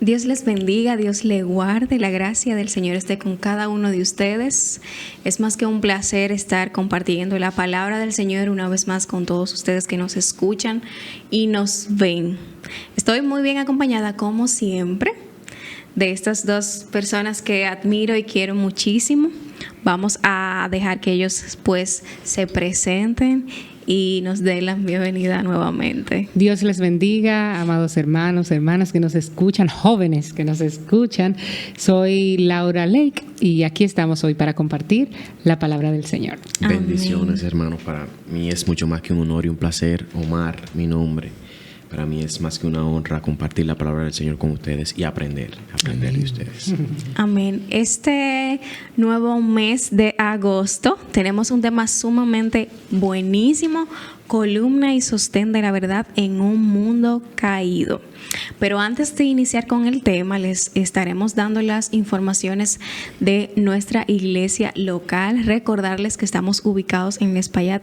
Dios les bendiga, Dios le guarde, la gracia del Señor esté con cada uno de ustedes. Es más que un placer estar compartiendo la palabra del Señor una vez más con todos ustedes que nos escuchan y nos ven. Estoy muy bien acompañada, como siempre, de estas dos personas que admiro y quiero muchísimo. Vamos a dejar que ellos pues se presenten y nos den la bienvenida nuevamente. Dios les bendiga, amados hermanos, hermanas que nos escuchan, jóvenes que nos escuchan. Soy Laura Lake y aquí estamos hoy para compartir la palabra del Señor. Bendiciones, hermanos. Para mí es mucho más que un honor y un placer. Omar, mi nombre. Para mí es más que una honra compartir la palabra del Señor con ustedes y aprender de ustedes. Amén. Este nuevo mes de agosto tenemos un tema sumamente buenísimo, columna y sostén de la verdad en un mundo caído. Pero antes de iniciar con el tema, les estaremos dando las informaciones de nuestra iglesia local. Recordarles que estamos ubicados en Espaillat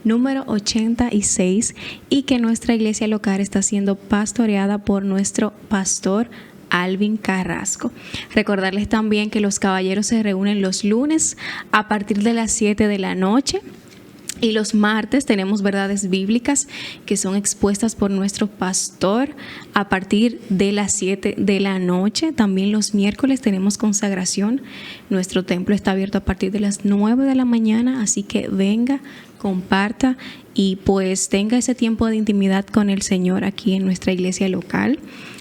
número 86 y que nuestra iglesia local está siendo pastoreada por nuestro pastor Alvin Carrasco. Recordarles también que los caballeros se reúnen los lunes a partir de las 7 de la noche. Y los martes tenemos verdades bíblicas que son expuestas por nuestro pastor a partir de las 7 de la noche. También los miércoles tenemos consagración. Nuestro templo está abierto a partir de las 9 de la mañana, así que venga, comparta y pues tenga ese tiempo de intimidad con el Señor aquí en nuestra iglesia local.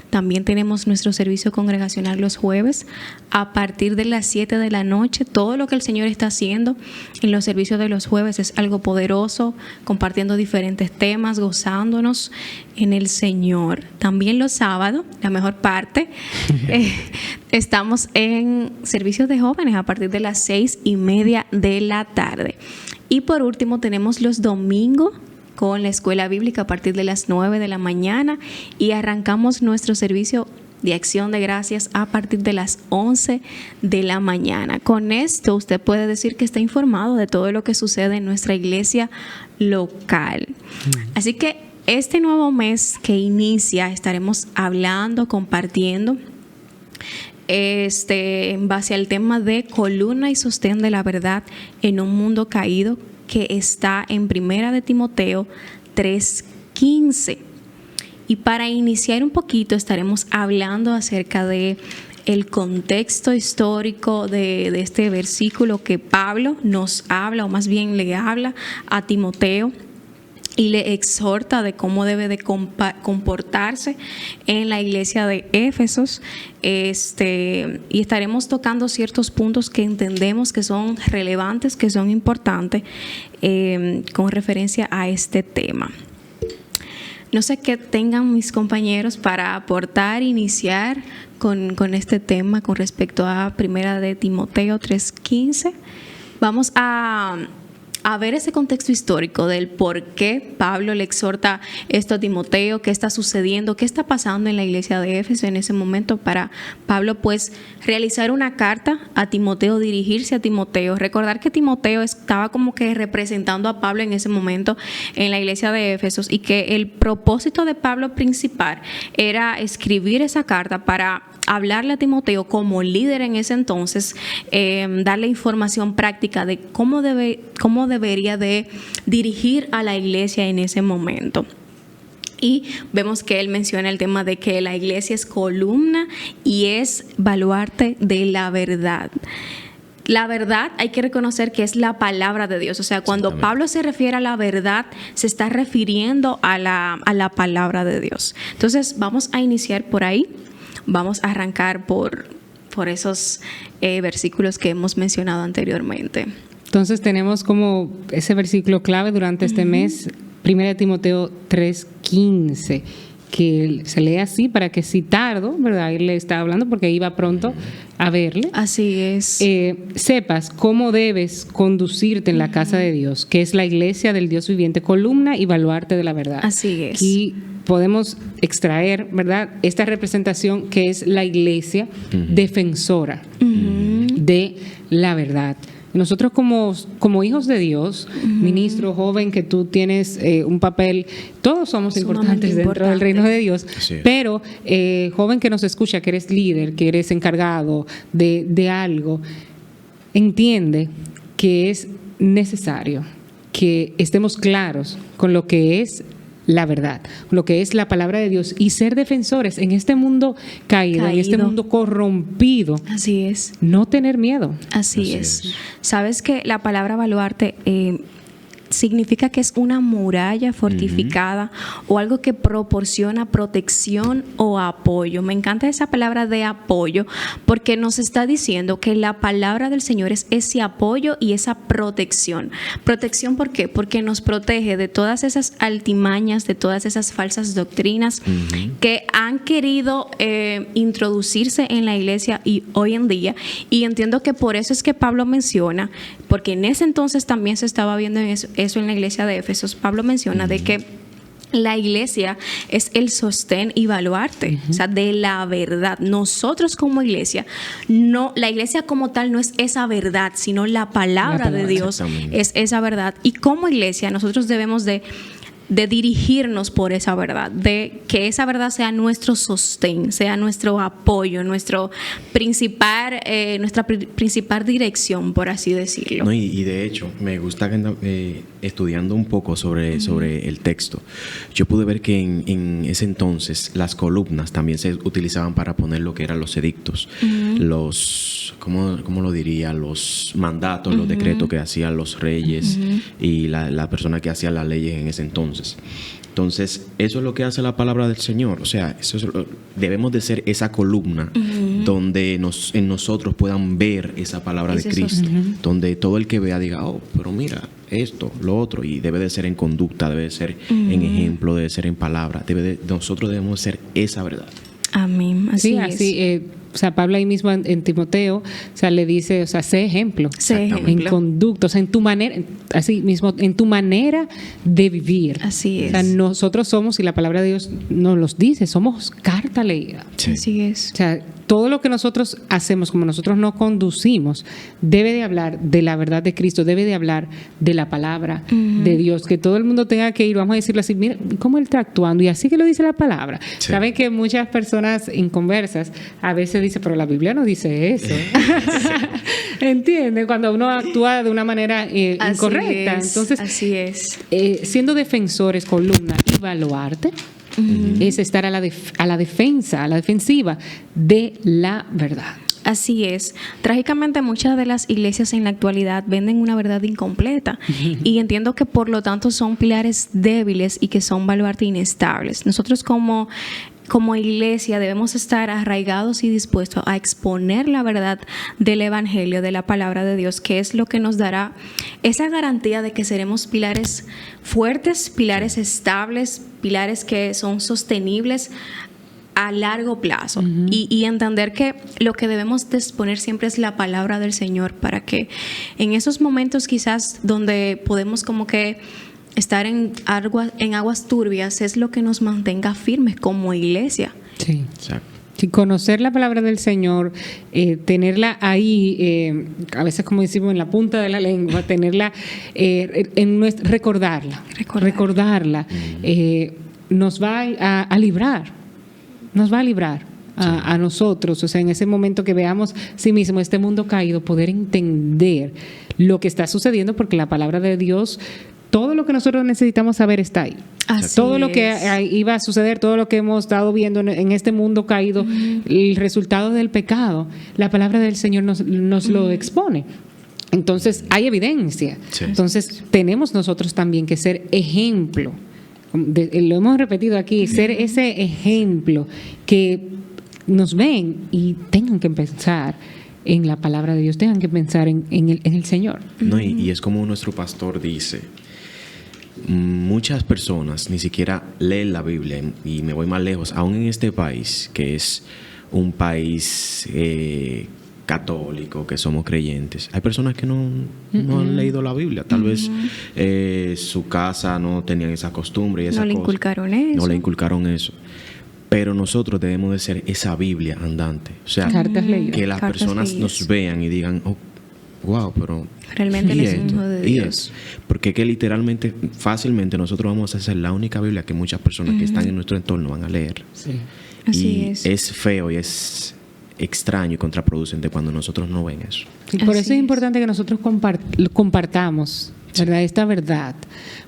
También tenemos nuestro servicio congregacional los jueves a partir de las 7 de la noche. Todo lo que el Señor está haciendo en los servicios de los jueves es algo poderoso, compartiendo diferentes temas, gozándonos en el Señor. También los sábados, la mejor parte, estamos en servicios de jóvenes a partir de las 6:30 de la tarde. Y por último tenemos los domingos con la escuela bíblica a partir de las 9 de la mañana y arrancamos nuestro servicio de acción de gracias a partir de las 11 de la mañana. Con esto usted puede decir que está informado de todo lo que sucede en nuestra iglesia local. Así que este nuevo mes que inicia estaremos hablando, compartiendo en base al tema de columna y sostén de la verdad en un mundo caído, que está en Primera de Timoteo 3:15. Y para iniciar un poquito estaremos hablando acerca de el contexto histórico de este versículo que Pablo nos habla, o más bien le habla a Timoteo y le exhorta de cómo debe de comportarse en la iglesia de Éfesos. Y estaremos tocando ciertos puntos que entendemos que son relevantes, que son importantes con referencia a este tema. No sé qué tengan mis compañeros para aportar, iniciar con este tema con respecto a Primera de Timoteo 3:15. Vamos a ver ese contexto histórico del por qué Pablo le exhorta esto a Timoteo, qué está sucediendo, qué está pasando en la iglesia de Éfeso en ese momento para Pablo pues realizar una carta a Timoteo, dirigirse a Timoteo. Recordar que Timoteo estaba como que representando a Pablo en ese momento en la iglesia de Éfeso y que el propósito de Pablo principal era escribir esa carta para hablarle a Timoteo como líder en ese entonces, darle información práctica de cómo debería de dirigir a la iglesia en ese momento. Y vemos que él menciona el tema de que la iglesia es columna y es baluarte de la verdad. La verdad hay que reconocer que es la palabra de Dios. O sea, cuando Pablo se refiere a la verdad, se está refiriendo a la palabra de Dios. Entonces, vamos a iniciar por ahí. Vamos a arrancar por esos versículos que hemos mencionado anteriormente. Entonces tenemos como ese versículo clave durante este mes, 1 Timoteo 3:15, que se lee así para que si tardo, ¿verdad? Él le está hablando porque iba pronto a verle. Así es. Sepas cómo debes conducirte en la casa de Dios, que es la iglesia del Dios viviente, columna y baluarte de la verdad. Así es. Y podemos extraer, ¿verdad?, esta representación que es la iglesia defensora de la verdad. Nosotros como hijos de Dios, ministro, joven, que tú tienes un papel, todos somos importantes dentro del reino de Dios, pero joven que nos escucha, que eres líder, que eres encargado de algo, entiende que es necesario que estemos claros con lo que es la verdad, lo que es la palabra de Dios y ser defensores en este mundo caído, en este mundo corrompido. Así es. No tener miedo. Así es. Sabes que la palabra baluarte significa que es una muralla fortificada o algo que proporciona protección o apoyo. Me encanta esa palabra de apoyo porque nos está diciendo que la palabra del Señor es ese apoyo y esa protección. ¿Protección por qué? Porque nos protege de todas esas altimañas, de todas esas falsas doctrinas que han querido introducirse en la iglesia y hoy en día. Y entiendo que por eso es que Pablo menciona, porque en ese entonces también se estaba viendo eso en la iglesia de Éfesos. Pablo menciona de que la iglesia es el sostén y baluarte, o sea, de la verdad. Nosotros como iglesia, no, la iglesia como tal no es esa verdad, sino la palabra de Dios es esa verdad. Y como iglesia nosotros debemos de dirigirnos por esa verdad, de que esa verdad sea nuestro sostén, sea nuestro apoyo, nuestra principal dirección, por así decirlo. No, y de hecho, me gusta estudiando un poco sobre el texto. Yo pude ver que en ese entonces las columnas también se utilizaban para poner lo que eran los edictos, los, ¿cómo lo diría? Los mandatos, los decretos que hacían los reyes y la persona que hacía las leyes en ese entonces. Entonces, eso es lo que hace la palabra del Señor. O sea, debemos de ser esa columna donde en nosotros puedan ver esa palabra de Cristo. Donde todo el que vea diga, oh, pero mira, esto, lo otro. Y debe de ser en conducta, debe de ser en ejemplo, debe de ser en palabra. Nosotros debemos ser esa verdad. Amén. Así es. Así, o sea, Pablo ahí mismo en Timoteo, o sea, le dice, o sea, sé ejemplo. En conducta, o sea, en tu manera, así mismo, en tu manera de vivir. Así es. O sea, nosotros somos, y la palabra de Dios nos los dice, somos carta leída. Sí. Así es. O sea, todo lo que nosotros hacemos, como nosotros nos conducimos, debe de hablar de la verdad de Cristo, debe de hablar de la palabra de Dios, que todo el mundo tenga que ir, vamos a decirlo así, mira, ¿cómo Él está actuando? Y así que lo dice la palabra. Sí. Saben que muchas personas inconversas a veces dicen, pero la Biblia no dice eso. ¿Entienden? Cuando uno actúa de una manera incorrecta. Entonces, así es. Siendo defensores, columna y baluarte, es estar a la defensa, a la defensiva de la verdad. Así es. Trágicamente muchas de las iglesias en la actualidad venden una verdad incompleta y entiendo que por lo tanto son pilares débiles y que son baluarte inestables. Nosotros como iglesia debemos estar arraigados y dispuestos a exponer la verdad del evangelio, de la palabra de Dios, que es lo que nos dará esa garantía de que seremos pilares fuertes, pilares estables, pilares que son sostenibles a largo plazo y entender que lo que debemos de exponer siempre es la palabra del Señor para que en esos momentos quizás donde podemos como que estar en aguas turbias es lo que nos mantenga firmes como iglesia. Sí, exacto. Sí, conocer la palabra del Señor, tenerla ahí, a veces como decimos en la punta de la lengua, tenerla, recordarla. Nos va a librar. Nos va a librar a nosotros, o sea, en ese momento que veamos sí mismo este mundo caído, poder entender lo que está sucediendo, porque la palabra de Dios, todo lo que nosotros necesitamos saber está ahí. Todo lo que iba a suceder, todo lo que hemos estado viendo en este mundo caído, el resultado del pecado, la palabra del Señor nos lo expone. Entonces, hay evidencia. Sí. Entonces, tenemos nosotros también que ser ejemplo. Lo hemos repetido aquí, ser ese ejemplo que nos ven y tengan que pensar en la palabra de Dios, tengan que pensar en el Señor. No, y es como nuestro pastor dice, muchas personas ni siquiera leen la Biblia, y me voy más lejos, aún en este país, que es un país católico, que somos creyentes, hay personas que no han leído la Biblia, tal vez su casa no tenían esa costumbre y esa cosa. No le inculcaron eso. Pero nosotros debemos de ser esa Biblia andante, o sea, que las personas nos vean y digan, oh, wow, pero Realmente él ¿y es un esto? hijo de ¿Y Dios. esto? Porque que literalmente, fácilmente nosotros vamos a ser la única Biblia que muchas personas que están en nuestro entorno van a leer. Sí. Así Y es. es feo y es extraño y contraproducente cuando nosotros no ven eso. Y por Así eso es es. importante que nosotros compartamos, ¿verdad? Esta verdad.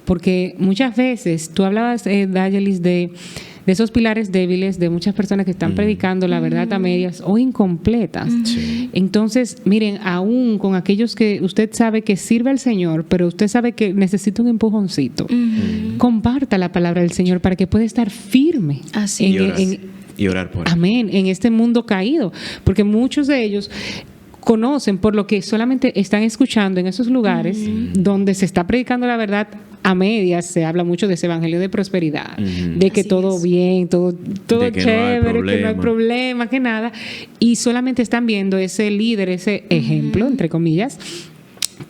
Porque muchas veces, tú hablabas, Dayelis, de esos pilares débiles de muchas personas que están predicando la verdad a medias o incompletas. Sí. Entonces, miren, aún con aquellos que usted sabe que sirve al Señor, pero usted sabe que necesita un empujoncito, comparta la palabra del Señor para que pueda estar firme Así Y orar por él. amén, en este mundo caído, porque muchos de ellos conocen por lo que solamente están escuchando en esos lugares donde se está predicando la verdad a medias. Se habla mucho de ese evangelio de prosperidad, de que Así todo es. bien, todo De que no hay chévere, que no hay problema. problema, que nada, y solamente están viendo ese líder, ese ejemplo, entre comillas,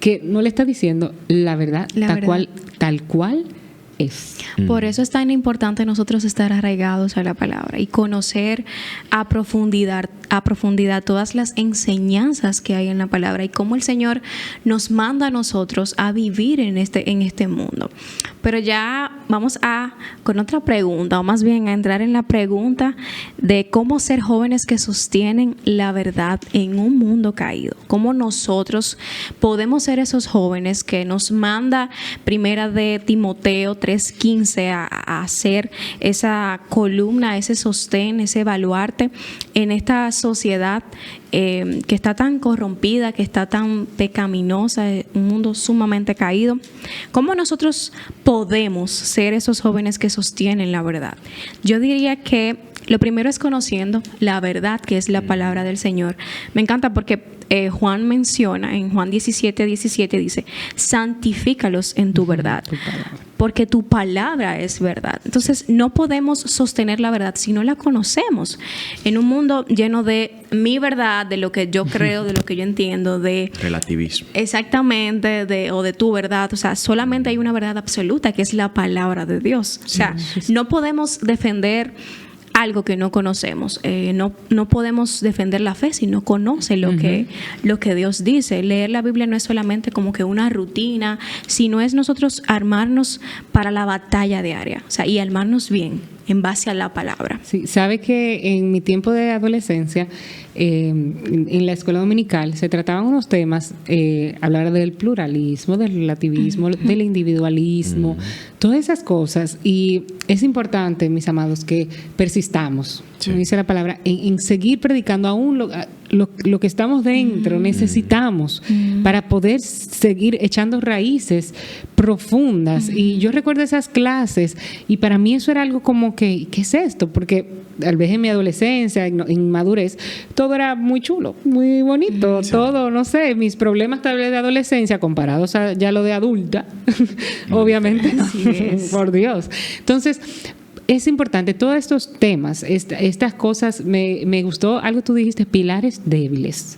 que no le está diciendo la verdad, La tal verdad. cual es. Por eso es tan importante nosotros estar arraigados a la palabra y conocer a profundidad todas las enseñanzas que hay en la palabra y cómo el Señor nos manda a nosotros a vivir en este mundo. Pero ya vamos con otra pregunta, o más bien a entrar en la pregunta de cómo ser jóvenes que sostienen la verdad en un mundo caído. Cómo nosotros podemos ser esos jóvenes que nos manda Primera de Timoteo 3:15 a hacer esa columna, ese sostén, ese baluarte en esta sociedad que está tan corrompida, que está tan pecaminosa, un mundo sumamente caído. ¿Cómo nosotros podemos ser esos jóvenes que sostienen la verdad? Yo diría que lo primero es conociendo la verdad, que es la palabra del Señor. Me encanta porque Juan menciona, en Juan 17:17 dice, santifícalos en tu verdad, porque tu palabra es verdad. Entonces no podemos sostener la verdad si no la conocemos. En un mundo lleno de mi verdad, de lo que yo creo, de lo que yo entiendo, de Relativismo. exactamente, o de tu verdad. O sea, solamente hay una verdad absoluta, que es la palabra de Dios. O sea, no podemos defender algo que no conocemos. No podemos defender la fe si no conoce lo que Dios dice. Leer la Biblia no es solamente como que una rutina, sino es nosotros armarnos para la batalla diaria, o sea, y armarnos bien en base a la palabra. Sí, sabe que en mi tiempo de adolescencia, en la escuela dominical, se trataban unos temas, hablar del pluralismo, del relativismo, del individualismo, todas esas cosas. Y es importante, mis amados, que persistamos, como dice la palabra, en seguir predicando aún lo que estamos dentro, necesitamos para poder seguir echando raíces profundas. Y yo recuerdo esas clases y para mí eso era algo como que, ¿qué es esto? Porque tal vez en mi adolescencia, en madurez, todo era muy chulo, muy bonito, todo, no sé, mis problemas tal vez de adolescencia comparados a ya lo de adulta, obviamente no, por Dios. Entonces, es importante, todos estos temas, estas cosas, me gustó algo tú dijiste, pilares débiles.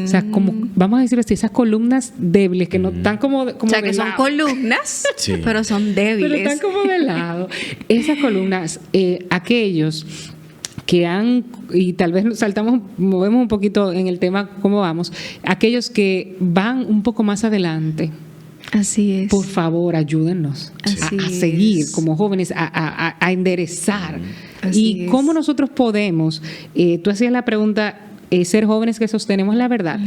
O sea, como, vamos a decir así, esas columnas débiles que no están como O sea, que son lado. columnas, Sí. pero son débiles. Pero están como de lado. Esas columnas, aquellos que han, y tal vez movemos un poquito en el tema cómo vamos, aquellos que van un poco más adelante. Así es. Por favor, ayúdennos Así a seguir es. como jóvenes, a enderezar. Así Y es. cómo nosotros podemos, tú hacías la pregunta, ser jóvenes que sostenemos la verdad.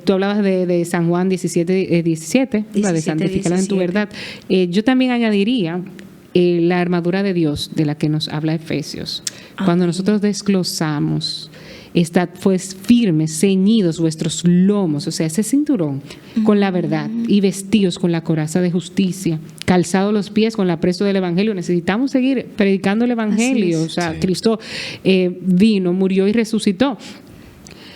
Tú hablabas de San Juan 17:17, la de santificarlos en tu 17. verdad. Yo también añadiría la armadura de Dios de la que nos habla Efesios. Cuando nosotros desglosamos, estad pues firmes, ceñidos vuestros lomos, o sea, ese cinturón con la verdad, y vestidos con la coraza de justicia, calzados los pies con la presto del evangelio. Necesitamos seguir predicando el evangelio. Así es. O sea, Sí. Cristo vino, murió y resucitó.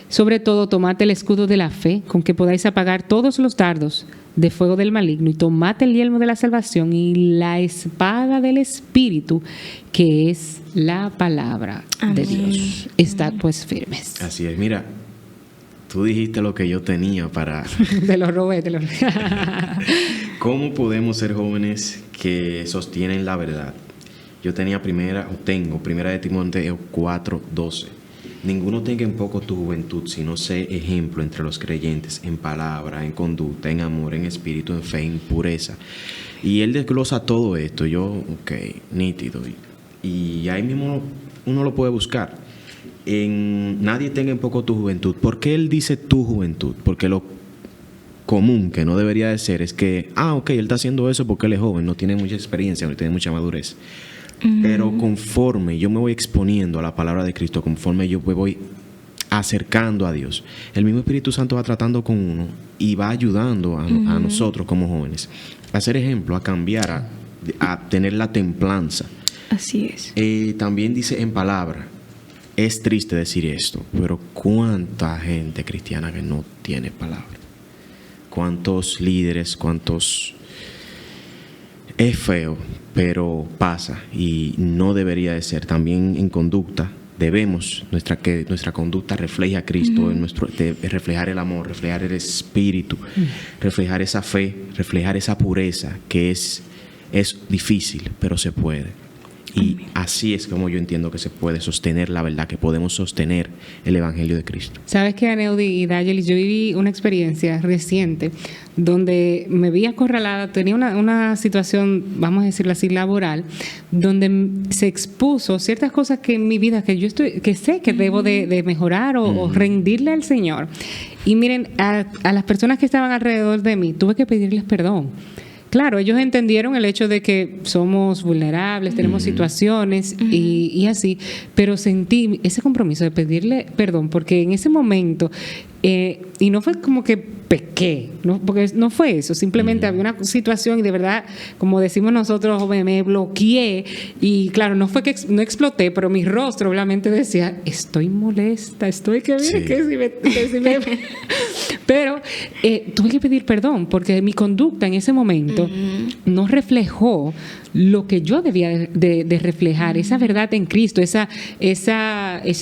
Sobre todo, tomad el escudo de la fe, con que podáis apagar todos los dardos de fuego del maligno, y tomad el yelmo de la salvación y la espada del Espíritu, que es la palabra de Amén. Dios. Estad pues firmes. Así es. Mira, tú dijiste lo que yo tenía para... Te lo robé, te lo robé. ¿Cómo podemos ser jóvenes que sostienen la verdad? Yo tengo primera de Timoteo 4:12. ninguno tenga en poco tu juventud, sino sé ejemplo entre los creyentes en palabra, en conducta, en amor, en espíritu, en fe, en pureza. Y él desglosa todo esto. Yo, ok, nítido. Y ahí mismo uno lo puede buscar. Nadie tenga en poco tu juventud. ¿Por qué él dice tu juventud? Porque lo común, que no debería de ser, es que, ok, él está haciendo eso porque él es joven, no tiene mucha experiencia, no tiene mucha madurez. Pero conforme yo me voy exponiendo a la palabra de Cristo, conforme yo me voy acercando a Dios, el mismo Espíritu Santo va tratando con uno y va ayudando a nosotros como jóvenes a ser ejemplo, a cambiar, a tener la templanza. Así es. También dice en palabra. Es triste decir esto, pero ¿cuánta gente cristiana que no tiene palabra? ¿Cuántos líderes, cuántos... Es feo, pero pasa y no debería de ser. También en conducta debemos que nuestra conducta refleje a Cristo, reflejar el amor, reflejar el espíritu, reflejar esa fe, reflejar esa pureza que es difícil, pero se puede. Y así es como yo entiendo que se puede sostener la verdad, que podemos sostener el Evangelio de Cristo. ¿Sabes qué, Aneudi y Dayelis? Yo viví una experiencia reciente donde me vi acorralada, tenía una situación, vamos a decirlo así, laboral, donde se expuso ciertas cosas que en mi vida, que sé que debo de mejorar o rendirle al Señor. Y miren, a las personas que estaban alrededor de mí, tuve que pedirles perdón. Claro, ellos entendieron el hecho de que somos vulnerables, tenemos situaciones y así, pero sentí ese compromiso de pedirle perdón, porque en ese momento, y no fue como que pequé, ¿no? Porque no fue eso, simplemente había una situación y de verdad, como decimos nosotros, me bloqueé y claro, no fue que no exploté, pero mi rostro obviamente decía, estoy molesta, pero tuve que pedir perdón porque mi conducta en ese momento no reflejó lo que yo debía de reflejar, esa verdad en Cristo, ese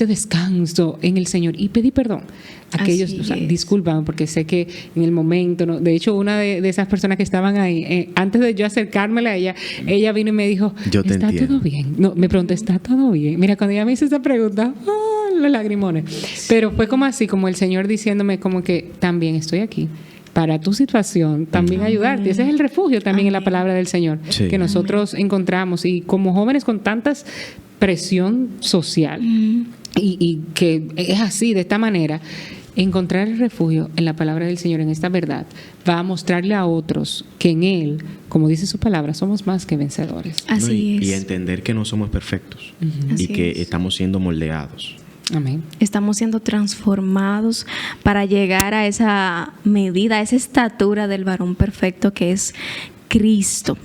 descanso en el Señor, y pedí perdón. Aquellos, discúlpame porque sé que en el momento, ¿no? De hecho, una de esas personas que estaban ahí, antes de yo acercármela a ella vino y me dijo, ¿está todo bien? No, me preguntó, ¿está todo bien? Mira, cuando ella me hizo esa pregunta, los lagrimones. Pero fue como así, como el Señor diciéndome como que también estoy aquí para tu situación, también ayudarte. Ese es el refugio también en la palabra del Señor que nosotros encontramos. Y como jóvenes con tantas presión social y que es así, de esta manera, encontrar el refugio en la palabra del Señor, en esta verdad, va a mostrarle a otros que en Él, como dice su palabra, somos más que vencedores. Así es. Y entender que no somos perfectos y que estamos siendo moldeados. Amén. Estamos siendo transformados para llegar a esa medida, a esa estatura del varón perfecto que es Cristo.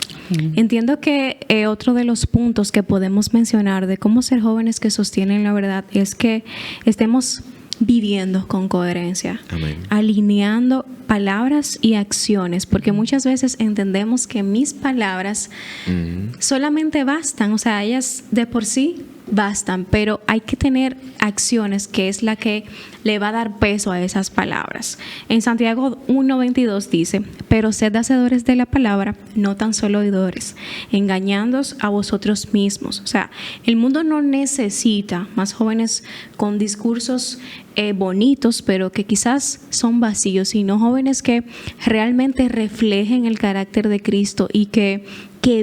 Entiendo que otro de los puntos que podemos mencionar de cómo ser jóvenes que sostienen la verdad es que estemos viviendo con coherencia, Amén. Alineando palabras y acciones, porque muchas veces entendemos que mis palabras solamente bastan, o sea, ellas de por sí bastan, pero hay que tener acciones que es la que le va a dar peso a esas palabras. En Santiago 1:22 dice, pero sed hacedores de la palabra, no tan solo oidores, engañándoos a vosotros mismos. O sea, el mundo no necesita más jóvenes con discursos bonitos, pero que quizás son vacíos, sino jóvenes que realmente reflejen el carácter de Cristo y que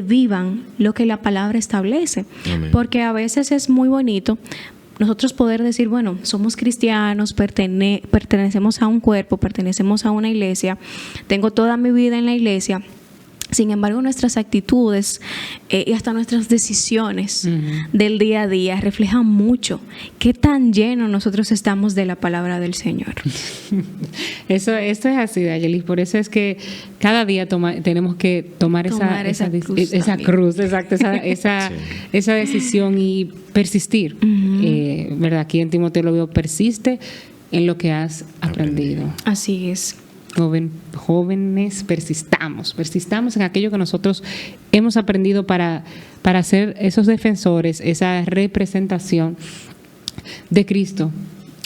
vivan lo que la palabra establece. Amén. Porque a veces es muy bonito nosotros poder decir, bueno, somos cristianos, pertenecemos a un cuerpo, pertenecemos a una iglesia, tengo toda mi vida en la iglesia. Sin embargo, nuestras actitudes y hasta nuestras decisiones del día a día reflejan mucho qué tan llenos nosotros estamos de la palabra del Señor. Esto es así, Dayelis. Por eso es que cada día tenemos que tomar esa cruz, exacto, esa decisión y persistir. ¿Verdad? Aquí en Timoteo lo veo, persiste en lo que has aprendido. Así es. Jóvenes, persistamos en aquello que nosotros hemos aprendido para ser esos defensores, esa representación de Cristo,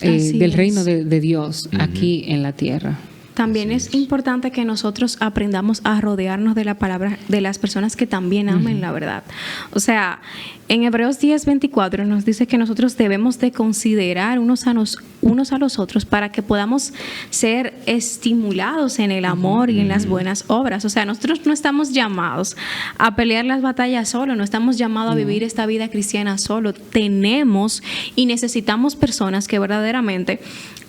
del reino de Dios aquí en la tierra. También es importante que nosotros aprendamos a rodearnos de la palabra, de las personas que también amen la verdad. O sea, en Hebreos 10:24 nos dice que nosotros debemos de considerar unos a los otros para que podamos ser estimulados en el amor y en las buenas obras. O sea, nosotros no estamos llamados a pelear las batallas solo, no estamos llamados a vivir esta vida cristiana solo. Tenemos y necesitamos personas que verdaderamente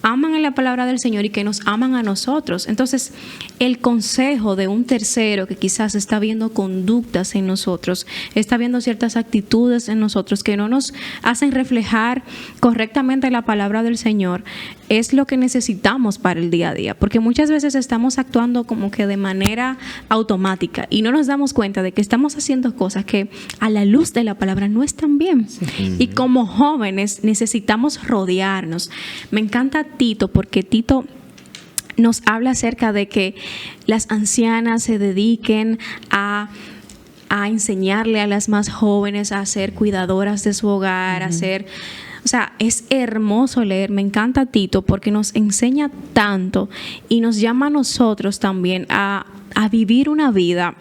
aman en la palabra del Señor y que nos aman a nosotros. Entonces, el consejo de un tercero que quizás está viendo conductas en nosotros, está viendo ciertas actitudes en nosotros que no nos hacen reflejar correctamente la palabra del Señor, es lo que necesitamos para el día a día, porque muchas veces estamos actuando como que de manera automática y no nos damos cuenta de que estamos haciendo cosas que a la luz de la palabra no están bien. Sí. Y como jóvenes necesitamos rodearnos. Me encanta Tito, porque Tito nos habla acerca de que las ancianas se dediquen a enseñarle a las más jóvenes a ser cuidadoras de su hogar, a ser... O sea, es hermoso leer, me encanta Tito porque nos enseña tanto y nos llama a nosotros también a vivir una vida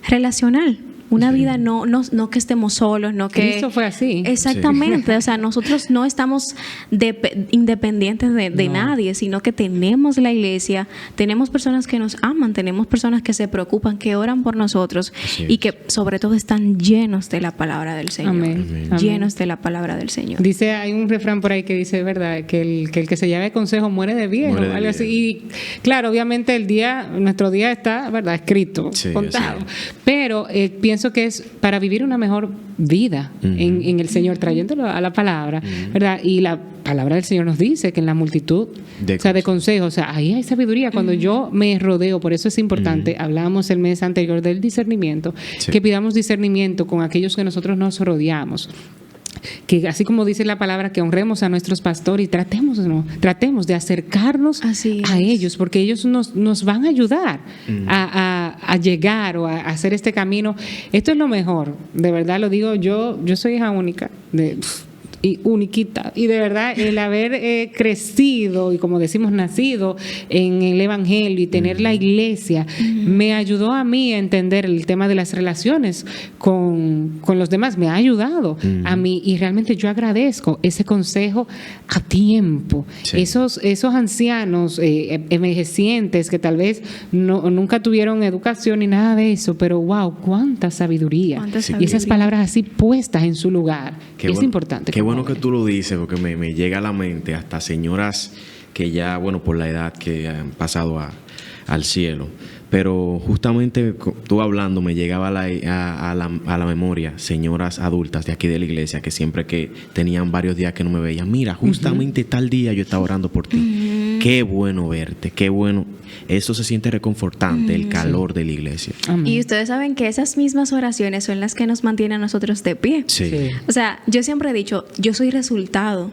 relacional. Una vida no que estemos solos, no que... Cristo fue así. Exactamente, sí. O sea, nosotros no estamos independientes de nadie, sino que tenemos la iglesia, tenemos personas que nos aman, tenemos personas que se preocupan, que oran por nosotros y que sobre todo están llenos de la palabra del Señor. Amén. Llenos de la palabra del Señor. Dice, hay un refrán por ahí que dice, ¿verdad? Que el que se llave consejo muere de viejo, algo así. Y claro, obviamente nuestro día está, ¿verdad? Escrito, contado. Pero pienso que es para vivir una mejor vida en el Señor, trayéndolo a la palabra, ¿verdad? Y la palabra del Señor nos dice que en la multitud de consejos, o sea, ahí hay sabiduría cuando yo me rodeo. Por eso es importante, hablamos el mes anterior del discernimiento, que pidamos discernimiento con aquellos que nosotros nos rodeamos. Que así como dice la palabra, que honremos a nuestros pastores y tratemos de acercarnos a ellos, porque ellos nos van a ayudar a llegar o a hacer este camino. Esto es lo mejor, de verdad lo digo, yo soy hija única y uniquita, y de verdad el haber crecido y como decimos nacido en el Evangelio y tener la iglesia me ayudó a mí a entender el tema de las relaciones con los demás, me ha ayudado a mí, y realmente yo agradezco ese consejo a tiempo. Esos ancianos envejecientes que tal vez nunca tuvieron educación ni nada de eso, pero wow, cuánta sabiduría. Y esas palabras así puestas en su lugar, es importante. Qué bueno que tú lo dices, porque me llega a la mente hasta señoras que ya, bueno, por la edad que han pasado al cielo. Pero justamente tú hablando me llegaba a la memoria señoras adultas de aquí de la iglesia que siempre que tenían varios días que no me veían, mira, justamente tal día yo estaba orando por ti. Qué bueno verte, qué bueno. Eso se siente reconfortante, el calor de la iglesia. Amén. Y ustedes saben que esas mismas oraciones son las que nos mantienen a nosotros de pie. Sí. O sea, yo siempre he dicho, yo soy el resultado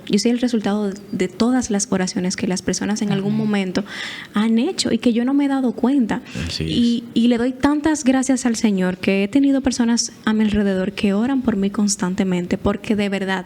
de todas las oraciones que las personas en algún momento han hecho y que yo no me he dado cuenta. Y le doy tantas gracias al Señor que he tenido personas a mi alrededor que oran por mí constantemente, porque de verdad,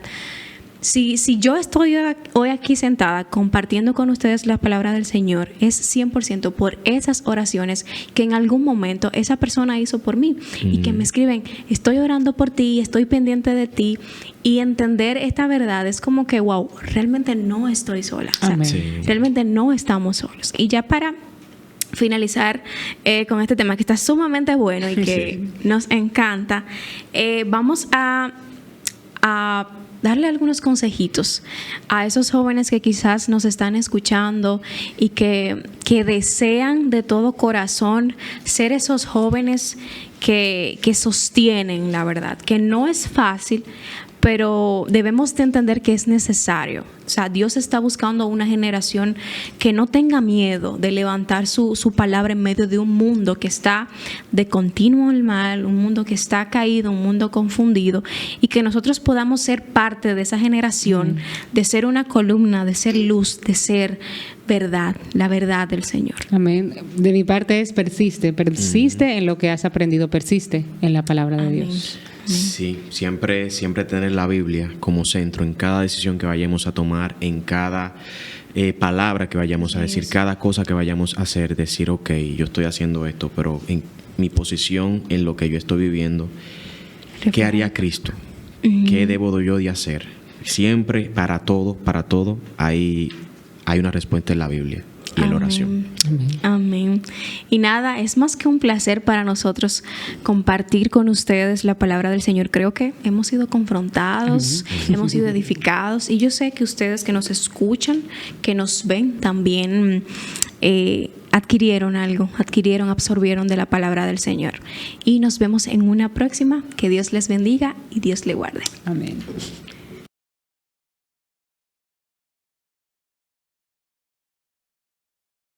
si yo estoy hoy aquí sentada compartiendo con ustedes la palabra del Señor, es 100% por esas oraciones que en algún momento esa persona hizo por mí y que me escriben, estoy orando por ti, estoy pendiente de ti, y entender esta verdad es como que, wow, realmente no estoy sola, o sea, realmente no estamos solos. Y ya para finalizar con este tema que está sumamente bueno y que nos encanta, vamos a darle algunos consejitos a esos jóvenes que quizás nos están escuchando y que desean de todo corazón ser esos jóvenes que sostienen la verdad, que no es fácil, pero debemos de entender que es necesario. O sea, Dios está buscando una generación que no tenga miedo de levantar su palabra en medio de un mundo que está de continuo el mal, un mundo que está caído, un mundo confundido, y que nosotros podamos ser parte de esa generación, de ser una columna, de ser luz, de ser verdad, la verdad del Señor. Amén. De mi parte es persiste en lo que has aprendido, persiste en la palabra de Dios. Sí, siempre tener la Biblia como centro en cada decisión que vayamos a tomar, en cada palabra que vayamos a decir, cada cosa que vayamos a hacer, decir, ok, yo estoy haciendo esto, pero en mi posición, en lo que yo estoy viviendo, ¿qué haría Cristo? ¿Qué debo yo de hacer? Siempre, para todo, hay una respuesta en la Biblia y en la oración. Amén. Y nada, es más que un placer para nosotros compartir con ustedes la palabra del Señor. Creo que hemos sido confrontados, hemos sido edificados, y yo sé que ustedes que nos escuchan, que nos ven, también adquirieron algo, absorbieron de la palabra del Señor. Y nos vemos en una próxima. Que Dios les bendiga y Dios le guarde. Amén.